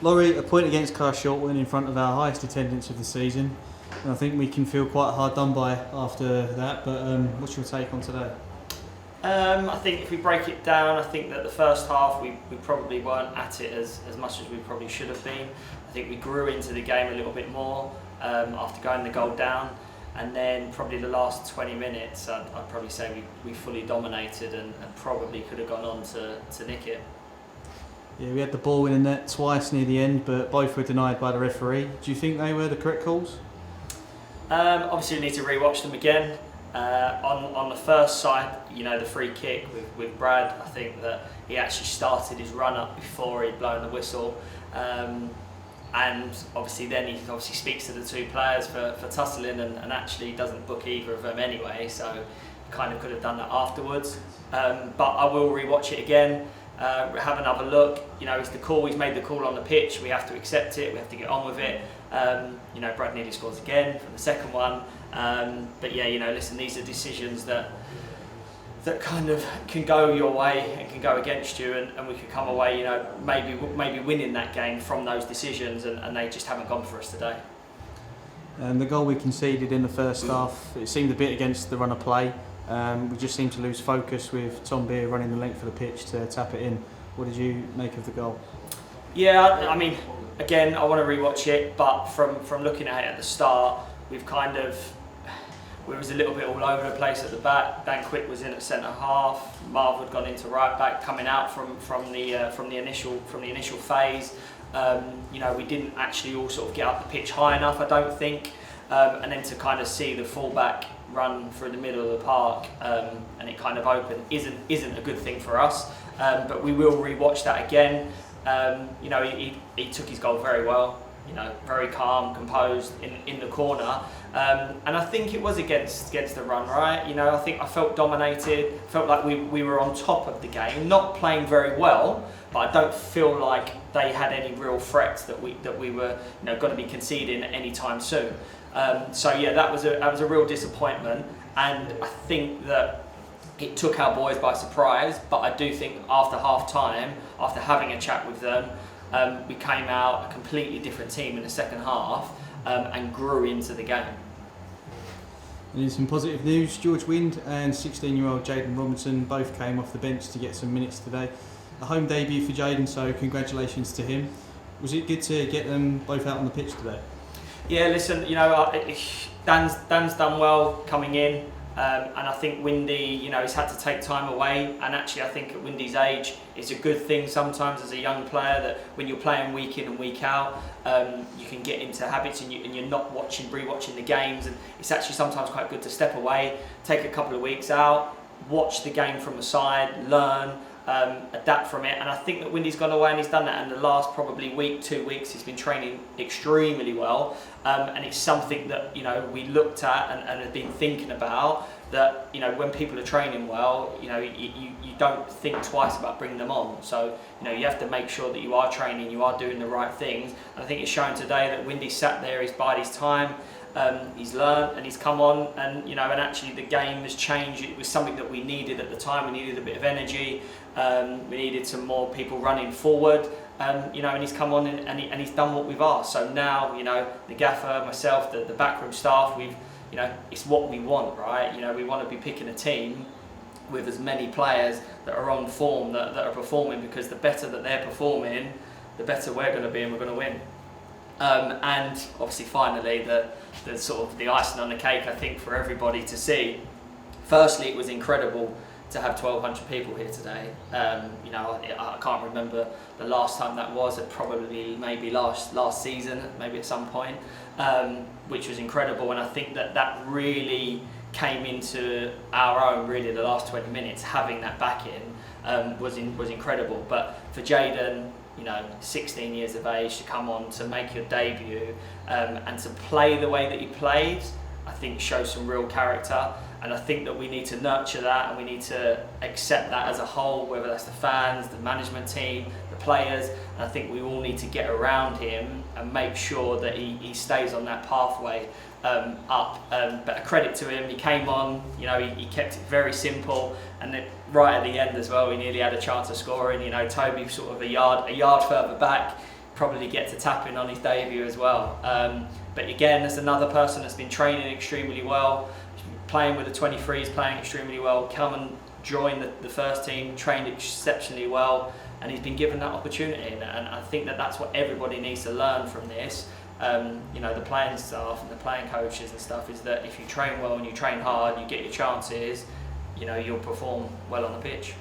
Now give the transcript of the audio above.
Laurie, a point against Carshalton in front of our highest attendance of the season, and I think we can feel quite hard done by after that, but what's your take on today? I think if we break it down, I think that the first half we probably weren't at it as much as we probably should have been. I think we grew into the game a little bit more after going the goal down, and then probably the last 20 minutes I'd probably say we fully dominated and probably could have gone on to nick it. Yeah, we had the ball in the net twice near the end, but both were denied by the referee. Do you think they were the correct calls? Obviously, we need to re-watch them again. On the first side, the free kick with Brad, I think that he actually started his run up before he'd blown the whistle, and obviously then he speaks to the two players for tussling and actually doesn't book either of them anyway, so kind of could have done that afterwards. But I will re-watch it again. Have another look. It's the call. He's made the call on the pitch. We have to accept it. We have to get on with it. Brad nearly scores again from the second one. But yeah, listen. These are decisions that kind of can go your way and can go against you, and we could come away, maybe winning that game from those decisions, and they just haven't gone for us today. And the goal we conceded in the first half, it seemed a bit against the run of play. We just seemed to lose focus with Tom Beer running the length of the pitch to tap it in. What did you make of the goal? Yeah, I mean, again, I want to re-watch it, but from looking at it at the start, we was a little bit all over the place at the back. Dan Quick was in at centre half. Marv had gone into right back, coming out from the initial phase. We didn't actually all sort of get up the pitch high enough, I don't think. And then to kind of see the fullback run through the middle of the park and it kind of open isn't a good thing for us. But we will re-watch that again. He took his goal very well. Very calm, composed in the corner. And I think it was against the run, right? I think I felt dominated, felt like we were on top of the game, not playing very well, but I don't feel like they had any real threats that we were going to be conceding any time soon. So yeah, that was a real disappointment, and I think that it took our boys by surprise. But I do think after half time, after having a chat with them, we came out a completely different team in the second half and grew into the game. And in some positive news, George Wind and 16-year-old Jaden Robinson both came off the bench to get some minutes today. A home debut for Jaden, so congratulations to him. Was it good to get them both out on the pitch today? Yeah, listen, Dan's done well coming in, and I think Windy, he's had to take time away, and actually I think at Windy's age, it's a good thing sometimes as a young player that when you're playing week in and week out, you can get into habits and you're not re-watching the games, and it's actually sometimes quite good to step away, take a couple of weeks out, watch the game from the side, learn, adapt from it. And I think that Windy's gone away and he's done that, and the last probably week, 2 weeks, he's been training extremely well, and it's something that we looked at and have been thinking about, that when people are training well, you don't think twice about bringing them on. So you have to make sure that you are training, you are doing the right things, and I think it's shown today that Windy sat there, he's bided his time. He's learned and he's come on, and and actually the game has changed. It was something that we needed at the time. We needed a bit of energy. We needed some more people running forward. And he's come on and he's done what we've asked. So now the gaffer, myself, the backroom staff, it's what we want, right? We want to be picking a team with as many players that are on form, that are performing, because the better that they're performing, the better we're going to be and we're going to win. And obviously, finally, the sort of the icing on the cake, I think, for everybody to see. Firstly, it was incredible to have 1,200 people here today. I can't remember the last time that was. It probably maybe last season, maybe at some point, which was incredible. And I think that really came into our own. Really, the last 20 minutes, having that backing was incredible. But for Jaden, 16 years of age, to come on, to make your debut, and to play the way that he played, I think shows some real character. And I think that we need to nurture that, and we need to accept that as a whole, whether that's the fans, the management team, the players. And I think we all need to get around him and make sure that he stays on that pathway up. But a credit to him, he came on, he kept it very simple, and then right at the end as well, he nearly had a chance of scoring. Toby sort of a yard further back, probably get to tap in on his debut as well. But again, there's another person that's been training extremely well, playing with the 23s, playing extremely well, come and join the first team, trained exceptionally well, and he's been given that opportunity. And I think that's what everybody needs to learn from this. You know, the playing staff and the playing coaches and stuff, is that if you train well and you train hard, you get your chances, you know, you'll perform well on the pitch.